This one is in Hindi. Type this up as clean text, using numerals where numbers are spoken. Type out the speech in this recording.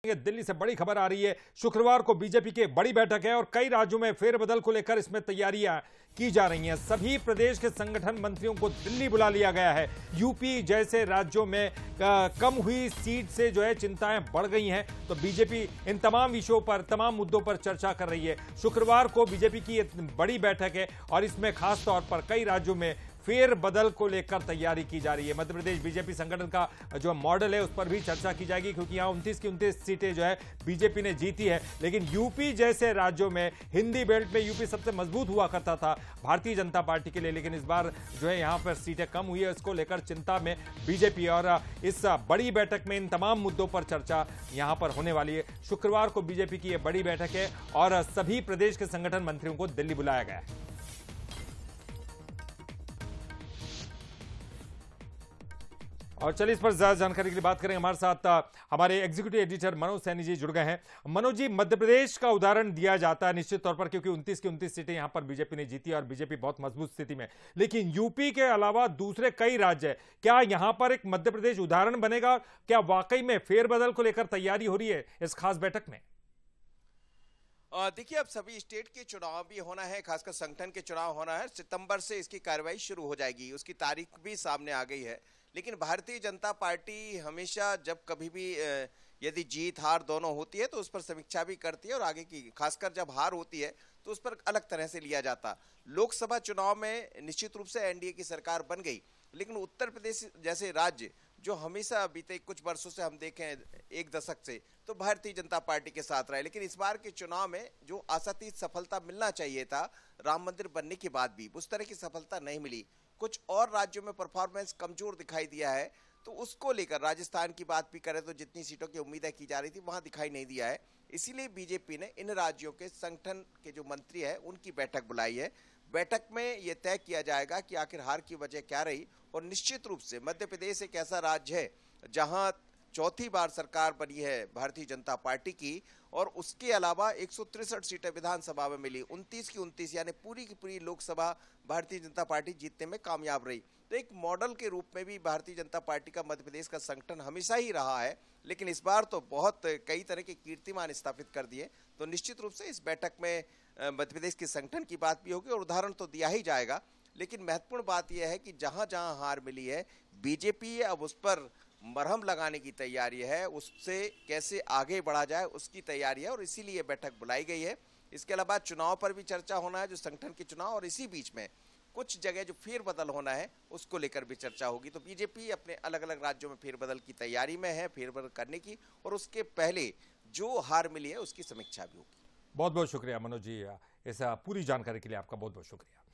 दिल्ली से बड़ी खबर आ रही है। शुक्रवार को बीजेपी की एक बड़ी बैठक है और कई राज्यों में फेरबदल को लेकर इसमें तैयारियां की जा रही हैं। सभी प्रदेश के संगठन मंत्रियों को दिल्ली बुला लिया गया है। यूपी जैसे राज्यों में कम हुई सीट से जो है चिंताएं बढ़ गई हैं, तो बीजेपी इन तमाम विषयों पर, तमाम मुद्दों पर चर्चा कर रही है। शुक्रवार को बीजेपी की एक बड़ी बैठक है और इसमें खास तौर पर कई राज्यों में फेर बदल को लेकर तैयारी की जा रही है। मध्य प्रदेश बीजेपी संगठन का जो मॉडल है उस पर भी चर्चा की जाएगी, क्योंकि यहां 29 की 29 सीटें जो है बीजेपी ने जीती है। लेकिन यूपी जैसे राज्यों में, हिंदी बेल्ट में यूपी सबसे मजबूत हुआ करता था भारतीय जनता पार्टी के लिए, लेकिन इस बार जो है यहां पर सीटें कम हुई है। इसको लेकर चिंता में बीजेपी, और इस बड़ी बैठक में इन तमाम मुद्दों पर चर्चा यहां पर होने वाली है। शुक्रवार को बीजेपी की यह बड़ी बैठक है और सभी प्रदेश के संगठन मंत्रियों को दिल्ली बुलाया गया है। और चलिए इस पर ज्यादा जानकारी के लिए बात करेंगे। हमारे साथ हमारे एग्जीक्यूटिव एडिटर मनोज सैनी जी जुड़ गए हैं। मनोज जी, मध्य प्रदेश का उदाहरण दिया जाता है निश्चित तौर पर, क्योंकि 29 की 29 सीटें यहां पर बीजेपी ने जीती और बीजेपी बहुत मजबूत स्थिति में। लेकिन यूपी के अलावा दूसरे कई राज्य हैं, क्या यहां पर एक मध्य प्रदेश उदाहरण बनेगा? क्या वाकई में फेरबदल को लेकर तैयारी हो रही है इस खास बैठक में? देखिए, अब सभी स्टेट के चुनाव भी होना है, खासकर संगठन के चुनाव होना है। सितंबर से इसकी कार्रवाई शुरू हो जाएगी, उसकी तारीख भी सामने आ गई है। लेकिन भारतीय जनता पार्टी हमेशा जब कभी भी यदि जीत हार दोनों होती है तो उस पर समीक्षा भी करती है, और आगे की, खासकर जब हार होती है तो उस पर अलग तरह से लिया जाता। लोकसभा चुनाव में निश्चित रूप से एनडीए की सरकार बन गई, लेकिन उत्तर प्रदेश जैसे राज्य जो हमेशा बीते कुछ वर्षों से हम देखें, एक दशक से, तो भारतीय जनता पार्टी के साथ रहे। लेकिन इस बार के चुनाव में जो आशातीत सफलता मिलना चाहिए था राम मंदिर बनने के बाद भी, उस तरह की सफलता नहीं मिली। कुछ और राज्यों में परफॉर्मेंस कमजोर दिखाई दिया है, तो उसको लेकर राजस्थान की बात भी करें तो जितनी सीटों की उम्मीदें की जा रही थी वहां दिखाई नहीं दिया है। इसीलिए बीजेपी ने इन राज्यों के संगठन के जो मंत्री हैं उनकी बैठक बुलाई है। बैठक में यह तय किया जाएगा कि आखिर हार की वजह क्या रही, और निश्चित रूप से मध्य प्रदेश एक ऐसा राज्य है जहां चौथी बार सरकार बनी है भारतीय जनता पार्टी की, और उसके अलावा 163 सीटें विधानसभा में मिली। 29 की 29 यानी पूरी की पूरी लोकसभा भारतीय जनता पार्टी जीतने में कामयाब रही। तो एक मॉडल के रूप में भी भारतीय जनता पार्टी का मध्य प्रदेश का संगठन हमेशा ही रहा है, लेकिन इस बार तो बहुत कई तरह के कीर्तिमान स्थापित कर दिए। तो निश्चित रूप से इस बैठक में मध्य प्रदेश के संगठन की बात भी होगी और उदाहरण तो दिया ही जाएगा। लेकिन महत्वपूर्ण बात यह है कि जहां जहां हार मिली है, बीजेपी अब उस पर मरहम लगाने की तैयारी है, उससे कैसे आगे बढ़ा जाए उसकी तैयारी है, और इसीलिए बैठक बुलाई गई है। इसके अलावा चुनाव पर भी चर्चा होना है, जो संगठन के चुनाव, और इसी बीच में कुछ जगह जो फेरबदल होना है उसको लेकर भी चर्चा होगी। तो बीजेपी अपने अलग अलग राज्यों में फेरबदल की तैयारी में है, फेरबदल करने की, और उसके पहले जो हार मिली है उसकी समीक्षा भी होगी। बहुत बहुत शुक्रिया मनोज जी, इस पूरी जानकारी के लिए आपका बहुत बहुत शुक्रिया।